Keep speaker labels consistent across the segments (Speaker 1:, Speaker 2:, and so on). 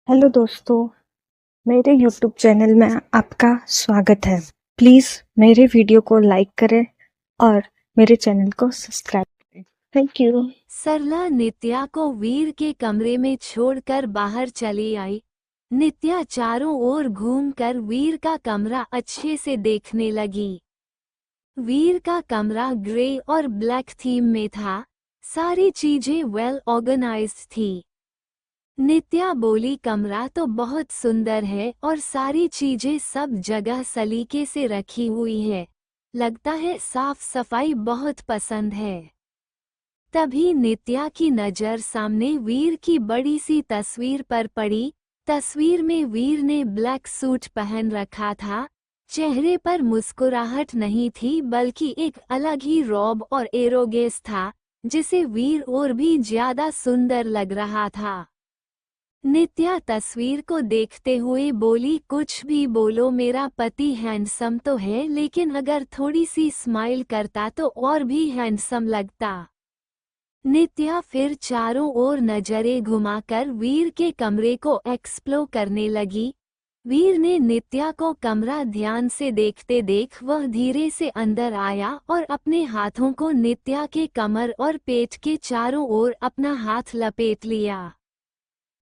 Speaker 1: Hello दोस्तों, मेरे YouTube channel में आपका स्वागत है। प्लीज़ मेरे वीडियो को लाइक करें और मेरे चैनल को सब्सक्राइब करें। Thank you.
Speaker 2: सरला नित्या को वीर के कमरे में छोड़कर बाहर चली आई। नित्या चारों ओर घूमकर वीर का कमरा अच्छे से देखने लगी। वीर का कमरा ग्रे और ब्लैक थीम में था। सारी चीजें वेल ऑर्गेनाइज्ड थी। नित्या बोली, कमरा तो बहुत सुंदर है और सारी चीजें सब जगह सलीके से रखी हुई है। लगता है साफ सफाई बहुत पसंद है। तभी नित्या की नजर सामने वीर की बड़ी सी तस्वीर पर पड़ी। तस्वीर में वीर ने ब्लैक सूट पहन रखा था। चेहरे पर मुस्कुराहट नहीं थी बल्कि एक अलग ही रौब और एरोगेंस था, जिसे वीर और भी ज्यादा सुंदर लग रहा था। नित्या तस्वीर को देखते हुए बोली, कुछ भी बोलो, मेरा पति हैंडसम तो है लेकिन अगर थोड़ी सी स्माइल करता तो और भी हैंडसम लगता। नित्या फिर चारों ओर नजरें घुमाकर वीर के कमरे को एक्सप्लोर करने लगी। वीर ने नित्या को कमरा ध्यान से देखते देख वह धीरे से अंदर आया और अपने हाथों को नित्या के कमर और पेट के चारों ओर अपना हाथ लपेट लिया।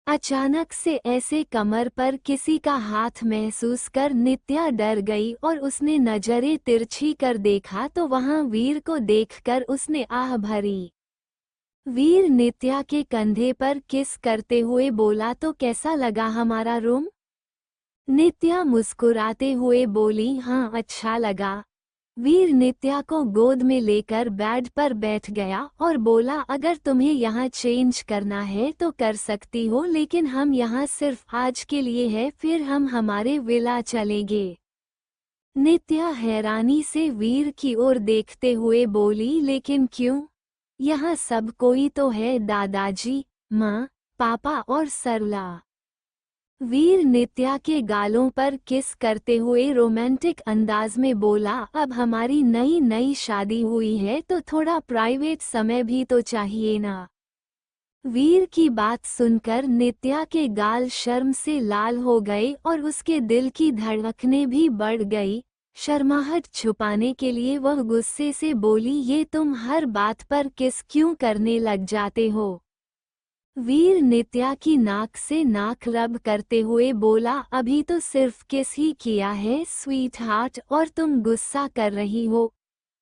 Speaker 2: अचानक से ऐसे कमर पर किसी का हाथ महसूस कर नित्या डर गई और उसने नजरें तिरछी कर देखा तो वहां वीर को देखकर उसने आह भरी। वीर नित्या के कंधे पर किस करते हुए बोला, तो कैसा लगा हमारा रूम? नित्या मुस्कुराते हुए बोली, हाँ अच्छा लगा। वीर नित्या को गोद में लेकर बेड पर बैठ गया और बोला, अगर तुम्हें यहाँ चेंज करना है तो कर सकती हो, लेकिन हम यहाँ सिर्फ आज के लिए है, फिर हम हमारे विला चलेंगे। नित्या हैरानी से वीर की ओर देखते हुए बोली, लेकिन क्यों? यहाँ सब कोई तो है, दादाजी, माँ, पापा और सरला। वीर नित्या के गालों पर किस करते हुए रोमांटिक अंदाज में बोला, अब हमारी नई नई शादी हुई है तो थोड़ा प्राइवेट समय भी तो चाहिए ना। वीर की बात सुनकर नित्या के गाल शर्म से लाल हो गए और उसके दिल की धड़कनें भी बढ़ गई। शर्माहट छुपाने के लिए वह गुस्से से बोली, ये तुम हर बात पर किस क्यों करने लग जाते हो? वीर नित्या की नाक से नाक रब करते हुए बोला, अभी तो सिर्फ किस ही किया है स्वीट हार्ट, और तुम गुस्सा कर रही हो।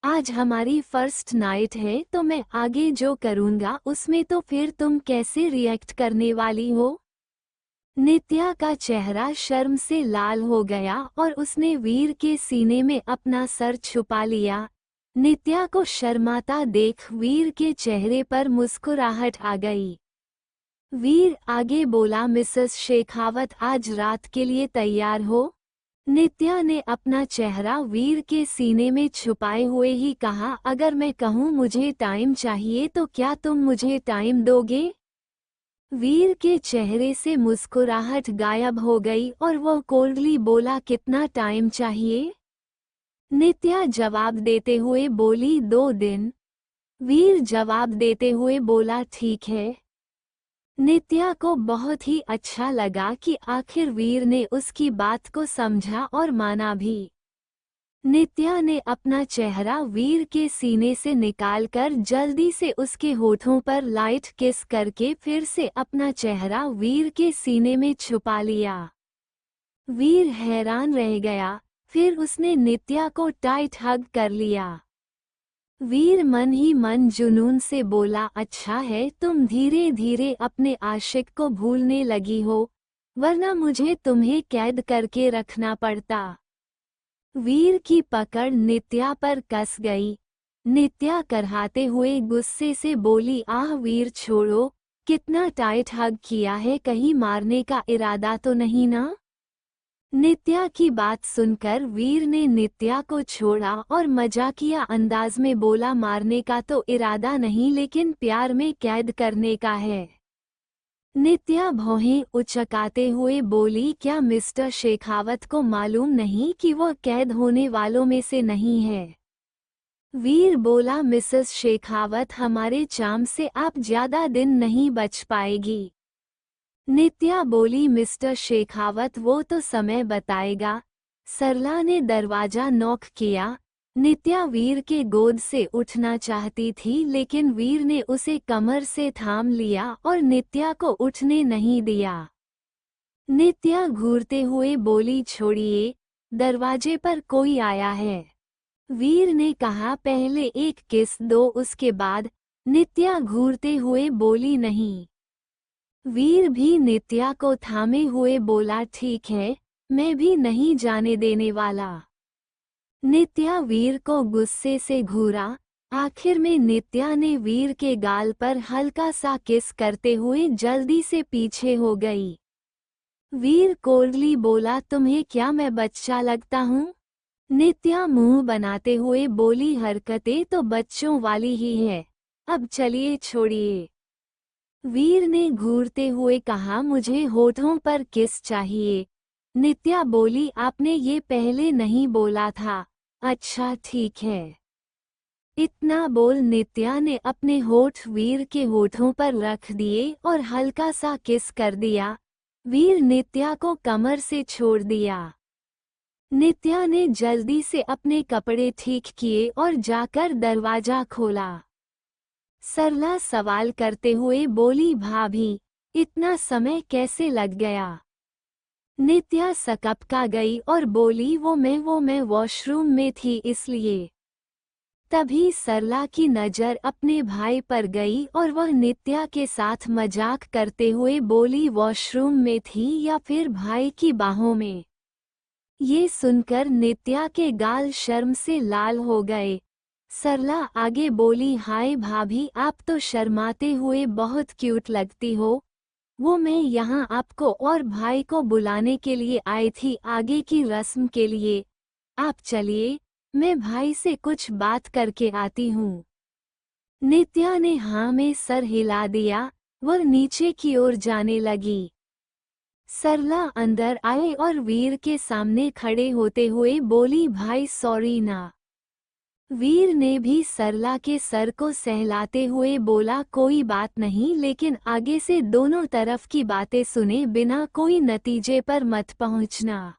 Speaker 2: आज हमारी फर्स्ट नाइट है तो मैं आगे जो करूँगा उसमें तो फिर तुम कैसे रिएक्ट करने वाली हो? नित्या का चेहरा शर्म से लाल हो गया और उसने वीर के सीने में अपना सर छुपा लिया। नित्या को शर्माता देख वीर के चेहरे पर मुस्कुराहट आ गई। वीर आगे बोला, मिसेस शेखावत, आज रात के लिए तैयार हो? नित्या ने अपना चेहरा वीर के सीने में छुपाए हुए ही कहा, अगर मैं कहूँ मुझे टाइम चाहिए तो क्या तुम मुझे टाइम दोगे? वीर के चेहरे से मुस्कुराहट गायब हो गई और वह कोल्डली बोला, कितना टाइम चाहिए? नित्या जवाब देते हुए बोली, 2 दिन। वीर जवाब देते हुए बोला, ठीक है। नित्या को बहुत ही अच्छा लगा कि आखिर वीर ने उसकी बात को समझा और माना भी। नित्या ने अपना चेहरा वीर के सीने से निकालकर जल्दी से उसके होठों पर लाइट किस करके फिर से अपना चेहरा वीर के सीने में छुपा लिया। वीर हैरान रह गया, फिर उसने नित्या को टाइट हग कर लिया। वीर मन ही मन जुनून से बोला, अच्छा है तुम धीरे धीरे अपने आशिक को भूलने लगी हो, वरना मुझे तुम्हें कैद करके रखना पड़ता। वीर की पकड़ नित्या पर कस गई। नित्या करहाते हुए गुस्से से बोली, आह वीर छोड़ो, कितना टाइट हग किया है, कहीं मारने का इरादा तो नहीं ना? नित्या की बात सुनकर वीर ने नित्या को छोड़ा और मजाकिया अंदाज में बोला, मारने का तो इरादा नहीं लेकिन प्यार में कैद करने का है। नित्या भौहें उचकाते हुए बोली, क्या मिस्टर शेखावत को मालूम नहीं कि वह कैद होने वालों में से नहीं है? वीर बोला, मिसेस शेखावत, हमारे चाम से आप ज्यादा दिन नहीं बच पाएगी। नित्या बोली, मिस्टर शेखावत वो तो समय बताएगा। सरला ने दरवाजा नॉक किया। नित्या वीर के गोद से उठना चाहती थी, लेकिन वीर ने उसे कमर से थाम लिया और नित्या को उठने नहीं दिया। नित्या घूरते हुए बोली, छोड़िए, दरवाजे पर कोई आया है। वीर ने कहा, पहले एक किस दो उसके बाद। नित्या घूरते हुए बोली, नहीं। वीर भी नित्या को थामे हुए बोला, ठीक है, मैं भी नहीं जाने देने वाला। नित्या वीर को गुस्से से घूरा। आखिर में नित्या ने वीर के गाल पर हल्का सा किस करते हुए जल्दी से पीछे हो गई। वीर कोरली बोला, तुम्हें क्या मैं बच्चा लगता हूँ? नित्या मुंह बनाते हुए बोली, हरकतें तो बच्चों वाली ही है, अब चलिए छोड़िए। वीर ने घूरते हुए कहा, मुझे होठों पर किस चाहिए। नित्या बोली, आपने ये पहले नहीं बोला था। अच्छा ठीक है। इतना बोल नित्या ने अपने होठ वीर के होठों पर रख दिए और हल्का सा किस कर दिया। वीर नित्या को कमर से छोड़ दिया। नित्या ने जल्दी से अपने कपड़े ठीक किए और जाकर दरवाजा खोला। सरला सवाल करते हुए बोली, भाभी, इतना समय कैसे लग गया? नित्या सकपका गई और बोली, वो मैं वॉशरूम में थी इसलिए। तभी सरला की नज़र अपने भाई पर गई और वह नित्या के साथ मजाक करते हुए बोली, वॉशरूम में थी या फिर भाई की बाहों में? ये सुनकर नित्या के गाल शर्म से लाल हो गए। सरला आगे बोली, हाय भाभी, आप तो शर्माते हुए बहुत क्यूट लगती हो। वो मैं यहाँ आपको और भाई को बुलाने के लिए आई थी, आगे की रस्म के लिए। आप चलिए, मैं भाई से कुछ बात करके आती हूँ। नित्या ने हाँ में सर हिला दिया। वह नीचे की ओर जाने लगी। सरला अंदर आए और वीर के सामने खड़े होते हुए बोली, भाई सॉरी ना। वीर ने भी सरला के सर को सहलाते हुए बोला, कोई बात नहीं, लेकिन आगे से दोनों तरफ की बातें सुने बिना कोई नतीजे पर मत पहुंचना।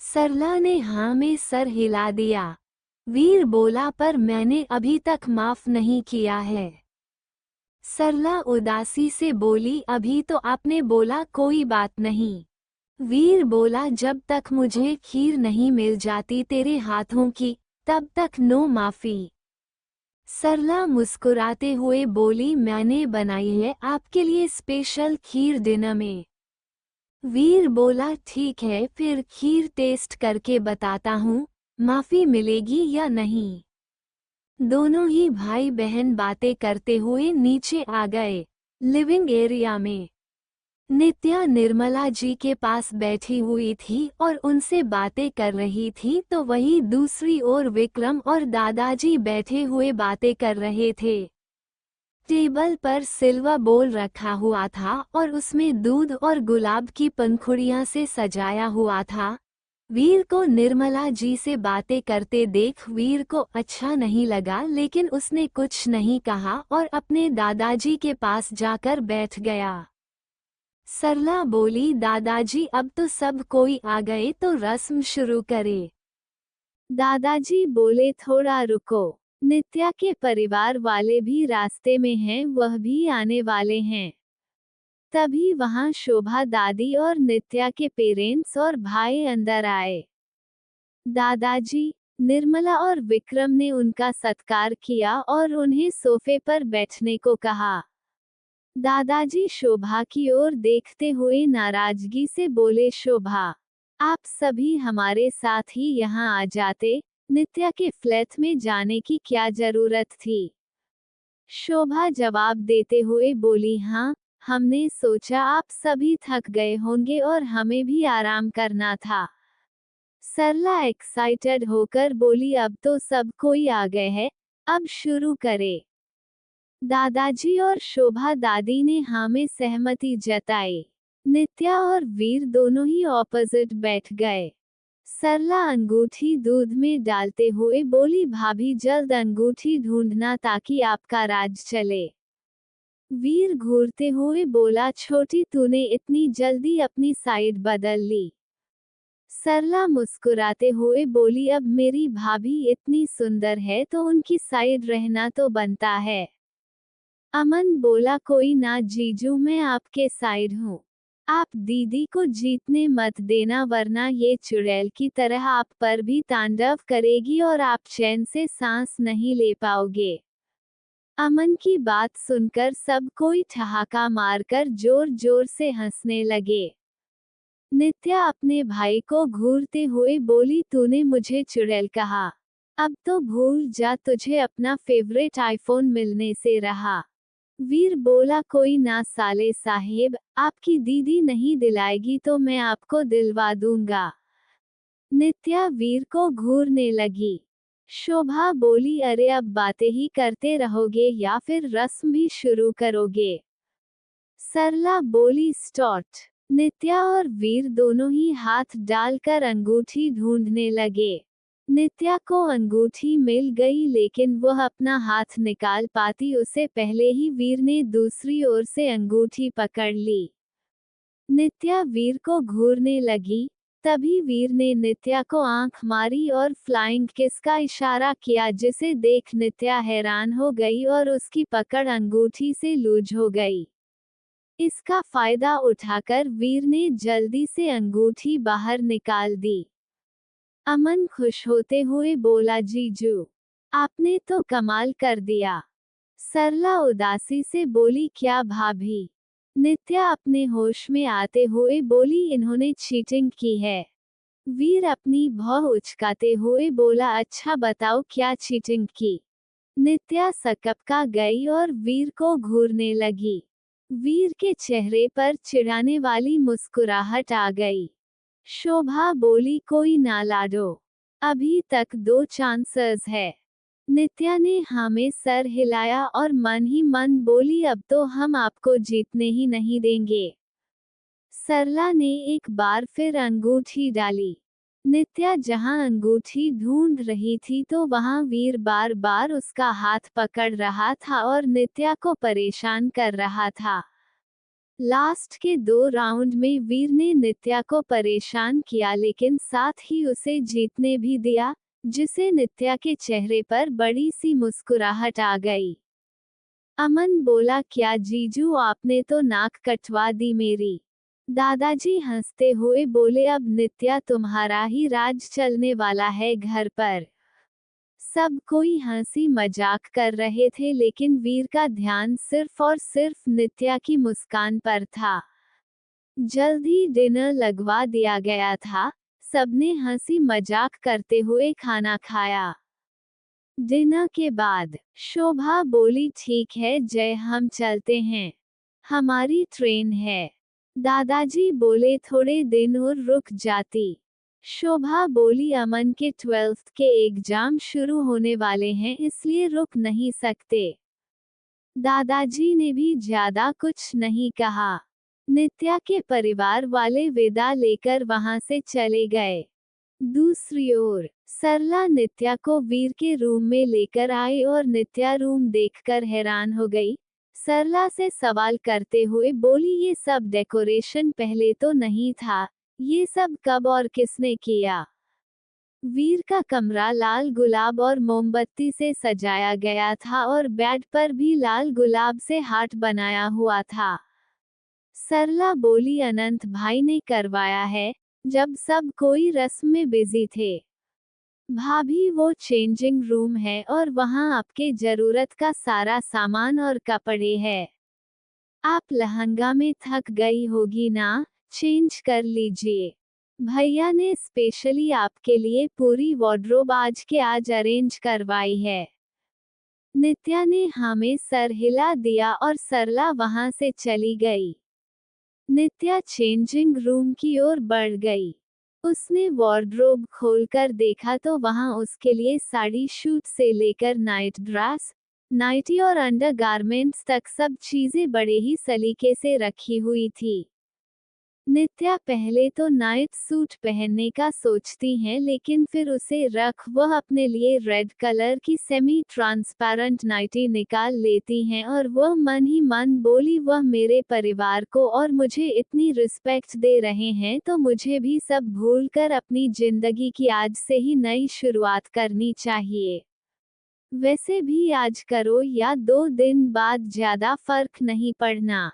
Speaker 2: सरला ने हाँ में सर हिला दिया। वीर बोला, पर मैंने अभी तक माफ नहीं किया है। सरला उदासी से बोली, अभी तो आपने बोला कोई बात नहीं। वीर बोला, जब तक मुझे खीर नहीं मिल जाती तेरे हाथों की, तब तक नो माफी। सरला मुस्कुराते हुए बोली, मैंने बनाई है आपके लिए स्पेशल खीर डिनर में। वीर बोला, ठीक है, फिर खीर टेस्ट करके बताता हूँ, माफी मिलेगी या नहीं। दोनों ही भाई बहन बातें करते हुए नीचे आ गए। लिविंग एरिया में नित्या निर्मला जी के पास बैठी हुई थी और उनसे बातें कर रही थी, तो वहीं दूसरी ओर विक्रम और दादाजी बैठे हुए बातें कर रहे थे। टेबल पर सिल्वर बोल रखा हुआ था और उसमें दूध और गुलाब की पंखुड़ियां से सजाया हुआ था। वीर को निर्मला जी से बातें करते देख वीर को अच्छा नहीं लगा, लेकिन उसने कुछ नहीं कहा और अपने दादाजी के पास जाकर बैठ गया। सरला बोली, दादाजी अब तो सब कोई आ गए, तो रस्म शुरू करे। दादाजी बोले, थोड़ा रुको, नित्या के परिवार वाले भी रास्ते में हैं, वह भी आने वाले हैं। तभी वहां शोभा दादी और नित्या के पेरेंट्स और भाई अंदर आए। दादाजी, निर्मला और विक्रम ने उनका सत्कार किया और उन्हें सोफे पर बैठने को कहा। दादाजी शोभा की ओर देखते हुए नाराजगी से बोले, शोभा, आप सभी हमारे साथ ही यहाँ आ जाते, नित्या के फ्लैट में जाने की क्या जरूरत थी। शोभा जवाब देते हुए बोली, हाँ, हमने सोचा आप सभी थक गए होंगे और हमें भी आराम करना था। सरला एक्साइटेड होकर बोली, अब तो सब कोई आ गए हैं, अब शुरू करें। दादाजी और शोभा दादी ने हाँ में सहमति जताई। नित्या और वीर दोनों ही ऑपोजिट बैठ गए। सरला अंगूठी दूध में डालते हुए बोली, भाभी जल्द अंगूठी ढूंढना ताकि आपका राज चले। वीर घूरते हुए बोला, छोटी तूने इतनी जल्दी अपनी साइड बदल ली। सरला मुस्कुराते हुए बोली, अब मेरी भाभी इतनी सुंदर है तो उनकी साइड रहना तो बनता है। अमन बोला, कोई ना जीजू, मैं आपके साइड हूँ। आप दीदी को जीतने मत देना वरना ये चुड़ैल की तरह आप पर भी तांडव करेगी और आप चैन से सांस नहीं ले पाओगे। अमन की बात सुनकर सब कोई ठहाका मारकर जोर जोर से हंसने लगे। नित्या अपने भाई को घूरते हुए बोली, तूने मुझे चुड़ैल कहा। अब तो भूल जा, तुझे अपना फेवरेट आईफोन मिलने से रहा। वीर बोला, कोई ना साले साहेब, आपकी दीदी नहीं दिलाएगी तो मैं आपको दिलवा दूंगा। नित्या वीर को घूरने लगी। शोभा बोली, अरे अब बातें ही करते रहोगे या फिर रस्म भी शुरू करोगे। सरला बोली, स्टॉर्ट। नित्या और वीर दोनों ही हाथ डालकर अंगूठी ढूंढने लगे। नित्या को अंगूठी मिल गई लेकिन वह अपना हाथ निकाल पाती उससे पहले ही वीर ने दूसरी ओर से अंगूठी पकड़ ली। नित्या वीर को घूरने लगी, तभी वीर ने नित्या को आंख मारी और फ्लाइंग किस का इशारा किया जिसे देख नित्या हैरान हो गई और उसकी पकड़ अंगूठी से लूज हो गई। इसका फायदा उठाकर वीर ने जल्दी से अंगूठी बाहर निकाल दी। अमन खुश होते हुए बोला, जीजू आपने तो कमाल कर दिया। सरला उदासी से बोली, क्या भाभी? नित्या अपने होश में आते हुए बोली, इन्होंने चीटिंग की है। वीर अपनी भौं उचकाते हुए बोला, अच्छा बताओ क्या चीटिंग की। नित्या सकपका गई और वीर को घूरने लगी। वीर के चेहरे पर चिढ़ाने वाली मुस्कुराहट आ गई। शोभा बोली, कोई ना लाडो, अभी तक 2 चांसेस है। नित्या ने हाँ में सर हिलाया और मन ही मन बोली, अब तो हम आपको जीतने ही नहीं देंगे। सरला ने एक बार फिर अंगूठी डाली। नित्या जहां अंगूठी ढूंढ रही थी तो वहां वीर बार बार उसका हाथ पकड़ रहा था और नित्या को परेशान कर रहा था। लास्ट के 2 राउंड में वीर ने नित्या को परेशान किया लेकिन साथ ही उसे जीतने भी दिया, जिसे नित्या के चेहरे पर बड़ी सी मुस्कुराहट आ गई। अमन बोला, क्या जीजू आपने तो नाक कटवा दी मेरी। दादाजी हंसते हुए बोले, अब नित्या तुम्हारा ही राज चलने वाला है घर पर। सब कोई हंसी मजाक कर रहे थे लेकिन वीर का ध्यान सिर्फ और सिर्फ नित्या की मुस्कान पर था। जल्दी डिनर लगवा दिया गया था, सबने हंसी मजाक करते हुए खाना खाया। डिनर के बाद शोभा बोली, ठीक है जय, हम चलते हैं, हमारी ट्रेन है। दादाजी बोले, थोड़े दिन और रुक जाती। शोभा बोली, अमन के 12th के एग्जाम शुरू होने वाले हैं इसलिए रुक नहीं सकते। दादाजी ने भी ज्यादा कुछ नहीं कहा। नित्या के परिवार वाले विदा लेकर वहां से चले गए। दूसरी ओर सरला नित्या को वीर के रूम में लेकर आई और नित्या रूम देखकर हैरान हो गई। सरला से सवाल करते हुए बोली, ये सब डेकोरेशन पहले तो नहीं था, ये सब कब और किसने किया? वीर का कमरा लाल गुलाब और मोमबत्ती से सजाया गया था और बेड पर भी लाल गुलाब से हार्ट बनाया हुआ था। सरला बोली, अनंत भाई ने करवाया है, जब सब कोई रस्म में बिजी थे। भाभी वो चेंजिंग रूम है और वहाँ आपके जरूरत का सारा सामान और कपड़े है। आप लहंगा में थक गई होगी ना, चेंज कर लीजिए। भैया ने स्पेशली आपके लिए पूरी वार्डरोब आज के आज अरेंज करवाई है। नित्या ने हमें सर हिला दिया और सरला वहां से चली गई। नित्या चेंजिंग रूम की ओर बढ़ गई। उसने वार्डरोब खोलकर देखा तो वहां उसके लिए साड़ी शूट से लेकर नाइट ड्रेस, नाइटी और अंडरगारमेंट्स तक सब चीजें बड़े ही सलीके से रखी हुई थी। नित्या पहले तो नाइट सूट पहनने का सोचती हैं, लेकिन फिर उसे रख वह अपने लिए रेड कलर की सेमी ट्रांसपेरेंट नाइटी निकाल लेती हैं और वह मन ही मन बोली, वह मेरे परिवार को और मुझे इतनी रिस्पेक्ट दे रहे हैं तो मुझे भी सब भूलकर अपनी जिंदगी की आज से ही नई शुरुआत करनी चाहिए। वैसे भी आज करो या 2 दिन बाद ज्यादा फर्क नहीं पड़ना।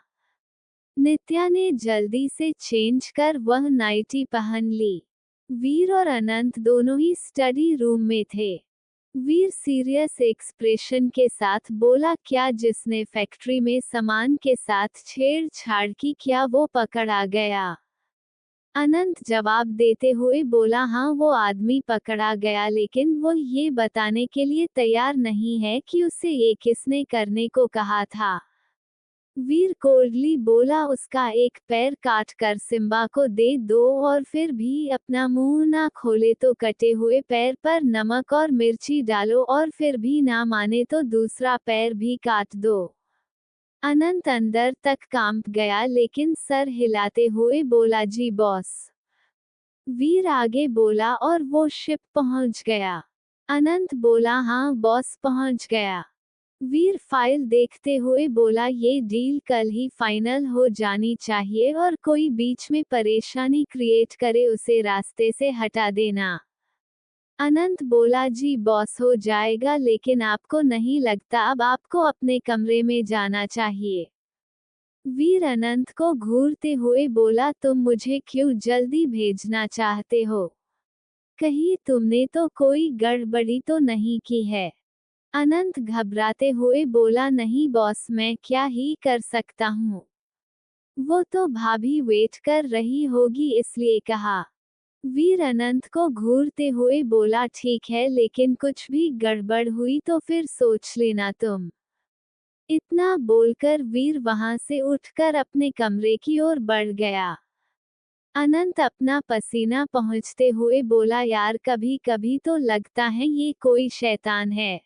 Speaker 2: नित्या ने जल्दी से चेंज कर वह नाइटी पहन ली। वीर और अनंत दोनों ही स्टडी रूम में थे। वीर सीरियस एक्सप्रेशन के साथ बोला, क्या जिसने फैक्ट्री में सामान के साथ छेड़छाड़ की क्या वो पकड़ा गया? अनंत जवाब देते हुए बोला, हाँ वो आदमी पकड़ा गया, लेकिन वो ये बताने के लिए तैयार नहीं है कि उसे ये किसने करने को कहा था। वीर कोल्डली बोला, उसका एक पैर काट कर सिम्बा को दे दो और फिर भी अपना मुंह ना खोले तो कटे हुए पैर पर नमक और मिर्ची डालो और फिर भी ना माने तो दूसरा पैर भी काट दो। अनंत अंदर तक कांप गया, लेकिन सर हिलाते हुए बोला, जी बॉस। वीर आगे बोला, और वो शिप पहुंच गया? अनंत बोला, हाँ बॉस पहुंच गया। वीर फाइल देखते हुए बोला, ये डील कल ही फाइनल हो जानी चाहिए और कोई बीच में परेशानी क्रिएट करे उसे रास्ते से हटा देना। अनंत बोला, जी बॉस हो जाएगा, लेकिन आपको नहीं लगता अब आपको अपने कमरे में जाना चाहिए? वीर अनंत को घूरते हुए बोला, तुम मुझे क्यों जल्दी भेजना चाहते हो? कहीं तुमने तो कोई गड़बड़ी तो नहीं की है? अनंत घबराते हुए बोला, नहीं बॉस, मैं क्या ही कर सकता हूँ। वो तो भाभी वेट कर रही होगी इसलिए कहा। वीर अनंत को घूरते हुए बोला, ठीक है, लेकिन कुछ भी गड़बड़ हुई तो फिर सोच लेना तुम। इतना बोलकर वीर वहां से उठकर अपने कमरे की ओर बढ़ गया। अनंत अपना पसीना पहुंचते हुए बोला, यार कभी कभी तो लगता है ये कोई शैतान है।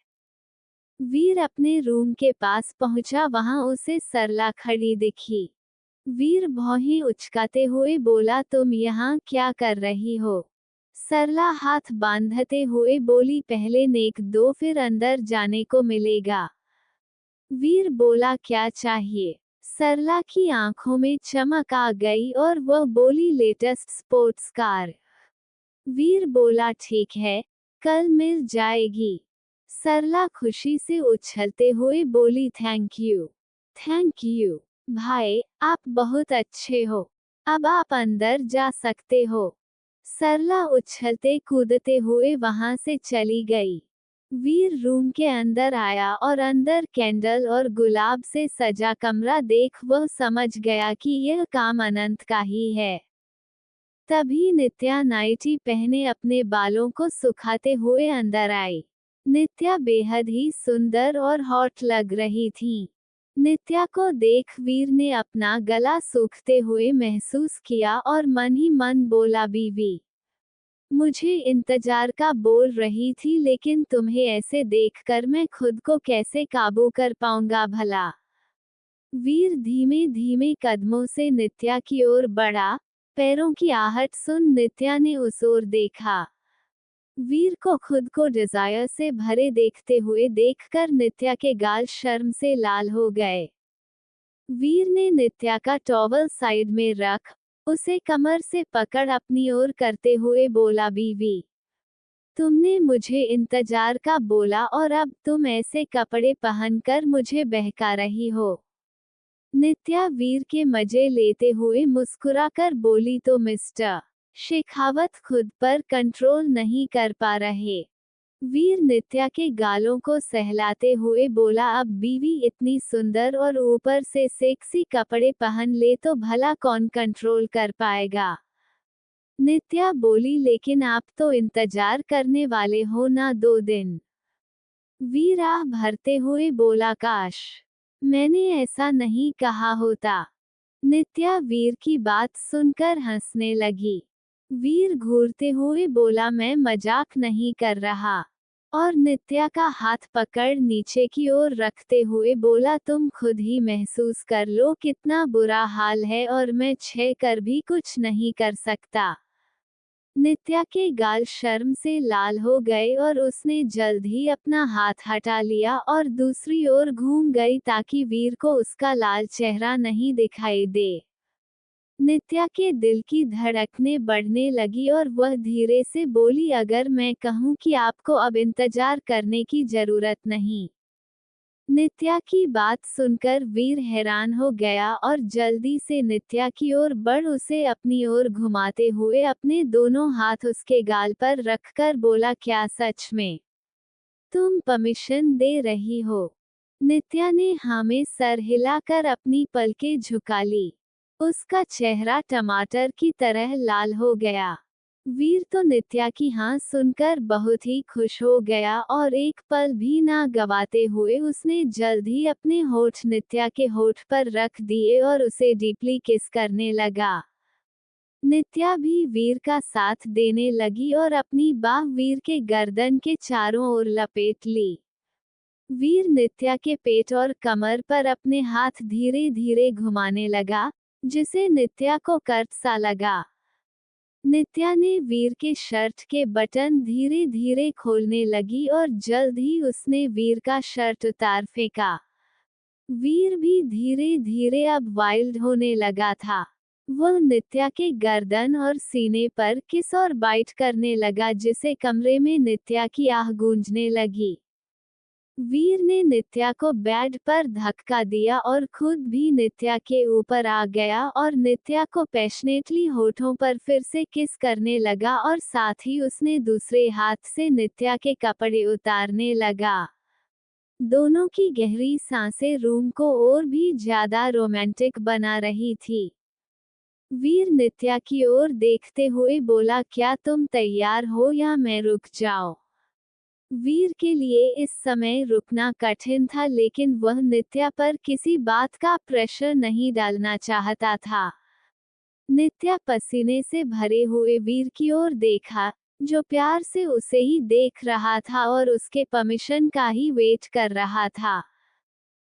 Speaker 2: वीर अपने रूम के पास पहुंचा, वहां उसे सरला खड़ी दिखी। वीर भौहें उचकाते हुए बोला, तुम यहाँ क्या कर रही हो? सरला हाथ बांधते हुए बोली, पहले नेक दो फिर अंदर जाने को मिलेगा। वीर बोला, क्या चाहिए? सरला की आंखों में चमक आ गई और वह बोली, लेटेस्ट स्पोर्ट्स कार। वीर बोला, ठीक है, कल मिल जाएगी। सरला खुशी से उछलते हुए बोली, थैंक यू। थैंक यू भाई, आप बहुत अच्छे हो। अब आप अंदर जा सकते हो। सरला उछलते कूदते हुए वहां से चली गई। वीर रूम के अंदर आया और अंदर कैंडल और गुलाब से सजा कमरा देख वह समझ गया कि यह काम अनंत का ही है। तभी नित्या नाइटी पहने अपने बालों को सुखाते हुए अंदर आई। नित्या बेहद ही सुंदर और हॉट लग रही थी। नित्या को देख वीर ने अपना गला सूखते हुए महसूस किया और मन ही मन बोला, बीवी मुझे इंतजार का बोल रही थी, लेकिन तुम्हें ऐसे देखकर मैं खुद को कैसे काबू कर पाऊंगा भला। वीर धीमे धीमे कदमों से नित्या की ओर बढ़ा। पैरों की आहट सुन नित्या ने उस ओर देखा। वीर को खुद को डिजायर से भरे देखते हुए देखकर नित्या के गाल शर्म से लाल हो गए। वीर ने नित्या का टॉवल साइड में रख उसे कमर से पकड़ अपनी ओर करते हुए बोला, बीवी तुमने मुझे इंतजार का बोला और अब तुम ऐसे कपड़े पहनकर मुझे बहका रही हो। नित्या वीर के मजे लेते हुए मुस्कुराकर बोली, तो मिस्टर शेखावत खुद पर कंट्रोल नहीं कर पा रहे? वीर नित्या के गालों को सहलाते हुए बोला, अब बीवी इतनी सुंदर और ऊपर से सेक्सी कपड़े पहन ले तो भला कौन कंट्रोल कर पाएगा? नित्या बोली, लेकिन आप तो इंतजार करने वाले हो ना 2 दिन। वीर आह भरते हुए बोला, काश मैंने ऐसा नहीं कहा होता। नित्या वीर की बात सुनकर हंसने लगी। वीर घूरते हुए बोला, मैं मजाक नहीं कर रहा। और नित्या का हाथ पकड़ नीचे की ओर रखते हुए बोला, तुम खुद ही महसूस कर लो कितना बुरा हाल है और मैं छह कर भी कुछ नहीं कर सकता। नित्या के गाल शर्म से लाल हो गए और उसने जल्द ही अपना हाथ हटा लिया और दूसरी ओर घूम गई ताकि वीर को उसका लाल चेहरा नहीं दिखाई दे। नित्या के दिल की धड़कनें बढ़ने लगी और वह धीरे से बोली, अगर मैं कहूँ कि आपको अब इंतजार करने की जरूरत नहीं। नित्या की बात सुनकर वीर हैरान हो गया और जल्दी से नित्या की ओर बढ़ उसे अपनी ओर घुमाते हुए अपने दोनों हाथ उसके गाल पर रखकर बोला, क्या सच में तुम परमिशन दे रही हो? नित्या ने हाँ में सर हिलाकर अपनी पलकें झुका ली। उसका चेहरा टमाटर की तरह लाल हो गया। वीर तो नित्या की हाँ सुनकर बहुत ही खुश हो गया और एक पल भी ना गवाते हुए उसने जल्द ही अपने होठ नित्या के होठ पर रख दिए और उसे डीपली किस करने लगा। नित्या भी वीर का साथ देने लगी और अपनी बाह वीर के गर्दन के चारों ओर लपेट ली। वीर नित्या के पेट और कमर पर अपने हाथ धीरे धीरे घुमाने लगा, जिसे नित्या को कर्क सा लगा। नित्या ने वीर के शर्ट के बटन धीरे धीरे खोलने लगी और जल्द ही उसने वीर का शर्ट उतार फेंका। वीर भी धीरे धीरे अब वाइल्ड होने लगा था। वह नित्या के गर्दन और सीने पर किस और बाइट करने लगा, जिसे कमरे में नित्या की आह गूंजने लगी। वीर ने नित्या को बेड पर धक्का दिया और खुद भी नित्या के ऊपर आ गया और नित्या को पैशनेटली होठों पर फिर से किस करने लगा और साथ ही उसने दूसरे हाथ से नित्या के कपड़े उतारने लगा। दोनों की गहरी सांसें रूम को और भी ज्यादा रोमांटिक बना रही थी। वीर नित्या की ओर देखते हुए बोला, क्या तुम तैयार हो या मैं रुक जाऊं? वीर के लिए इस समय रुकना कठिन था, लेकिन वह नित्या पर किसी बात का प्रेशर नहीं डालना चाहता था। नित्या पसीने से भरे हुए वीर की ओर देखा, जो प्यार से उसे ही देख रहा था और उसके परमिशन का ही वेट कर रहा था।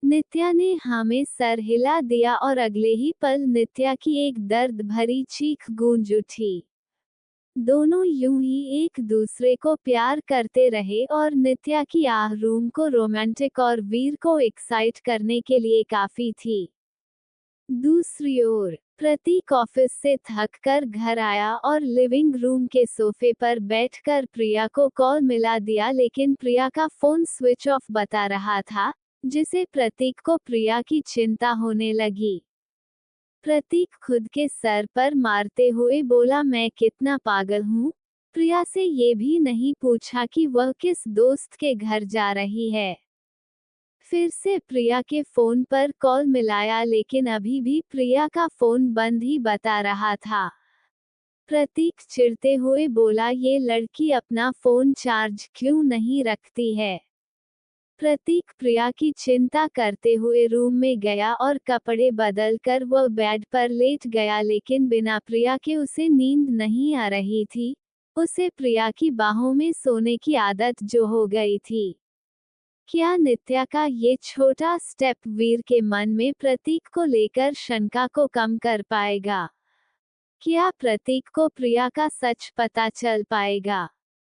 Speaker 2: नित्या ने हाँ में सर हिला दिया और अगले ही पल नित्या की एक दर्द भरी चीख गूंज उठी। दोनों यूं ही एक दूसरे को प्यार करते रहे और नित्या की आह रूम को रोमांटिक और वीर को एक्साइट करने के लिए काफी थी। दूसरी ओर प्रतीक ऑफिस से थक कर घर आया और लिविंग रूम के सोफे पर बैठकर प्रिया को कॉल मिला दिया, लेकिन प्रिया का फोन स्विच ऑफ बता रहा था, जिसे प्रतीक को प्रिया की चिंता होने लगी। प्रतीक खुद के सर पर मारते हुए बोला, मैं कितना पागल हूँ। प्रिया से ये भी नहीं पूछा कि वह किस दोस्त के घर जा रही है। फिर से प्रिया के फोन पर कॉल मिलाया, लेकिन अभी भी प्रिया का फोन बंद ही बता रहा था। प्रतीक चिढ़ते हुए बोला, ये लड़की अपना फोन चार्ज क्यों नहीं रखती है? प्रतीक प्रिया की चिंता करते हुए रूम में गया और कपड़े बदलकर वह बेड पर लेट गया, लेकिन बिना प्रिया के उसे नींद नहीं आ रही थी। उसे प्रिया की बाहों में सोने की आदत जो हो गई थी। क्या नित्या का ये छोटा स्टेप वीर के मन में प्रतीक को लेकर शंका को कम कर पाएगा? क्या प्रतीक को प्रिया का सच पता चल पाएगा?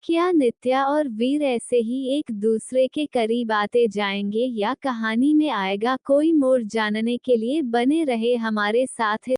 Speaker 2: क्या नित्या और वीर ऐसे ही एक दूसरे के करीब आते जाएंगे या कहानी में आएगा कोई मोड़? जानने के लिए बने रहे हमारे साथ।